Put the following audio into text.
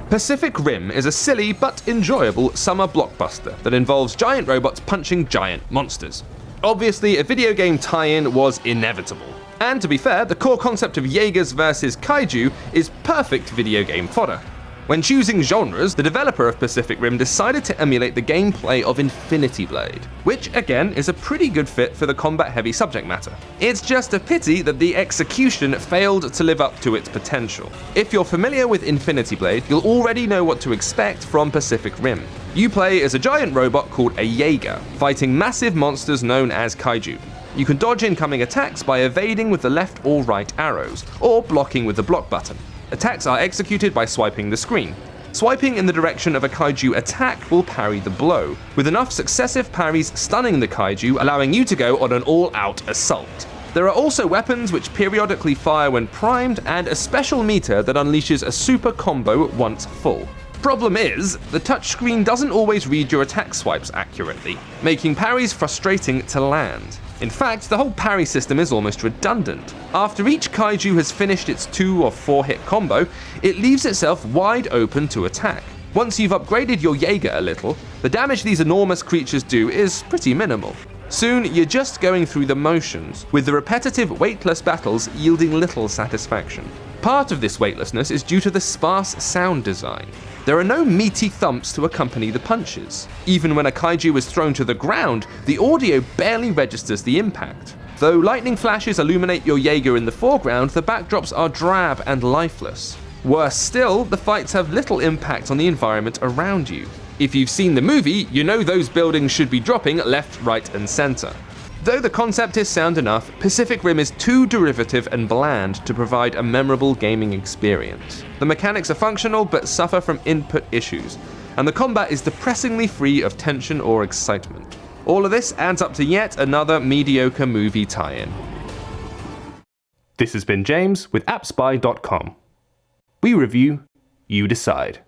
Pacific Rim is a silly but enjoyable summer blockbuster that involves giant robots punching giant monsters. Obviously, a video game tie-in was inevitable. And to be fair, the core concept of Jaegers versus Kaiju is perfect video game fodder. When choosing genres, the developer of Pacific Rim decided to emulate the gameplay of Infinity Blade, which again is a pretty good fit for the combat-heavy subject matter. It's just a pity that the execution failed to live up to its potential. If you're familiar with Infinity Blade, you'll already know what to expect from Pacific Rim. You play as a giant robot called a Jaeger, fighting massive monsters known as Kaiju. You can dodge incoming attacks by evading with the left or right arrows, or blocking with the block button. Attacks are executed by swiping the screen. Swiping in the direction of a kaiju attack will parry the blow, with enough successive parries stunning the kaiju, allowing you to go on an all-out assault. There are also weapons which periodically fire when primed, and a special meter that unleashes a super combo once full. Problem is, the touchscreen doesn't always read your attack swipes accurately, making parries frustrating to land. In fact, the whole parry system is almost redundant. After each kaiju has finished its 2 or 4 hit combo, it leaves itself wide open to attack. Once you've upgraded your Jaeger a little, the damage these enormous creatures do is pretty minimal. Soon, you're just going through the motions, with the repetitive weightless battles yielding little satisfaction. Part of this weightlessness is due to the sparse sound design. There are no meaty thumps to accompany the punches. Even when a kaiju is thrown to the ground, the audio barely registers the impact. Though lightning flashes illuminate your Jaeger in the foreground, the backdrops are drab and lifeless. Worse still, the fights have little impact on the environment around you. If you've seen the movie, you know those buildings should be dropping left, right, and center. Though the concept is sound enough, Pacific Rim is too derivative and bland to provide a memorable gaming experience. The mechanics are functional but suffer from input issues, and the combat is depressingly free of tension or excitement. All of this adds up to yet another mediocre movie tie-in. This has been James with AppSpy.com. We review, you decide.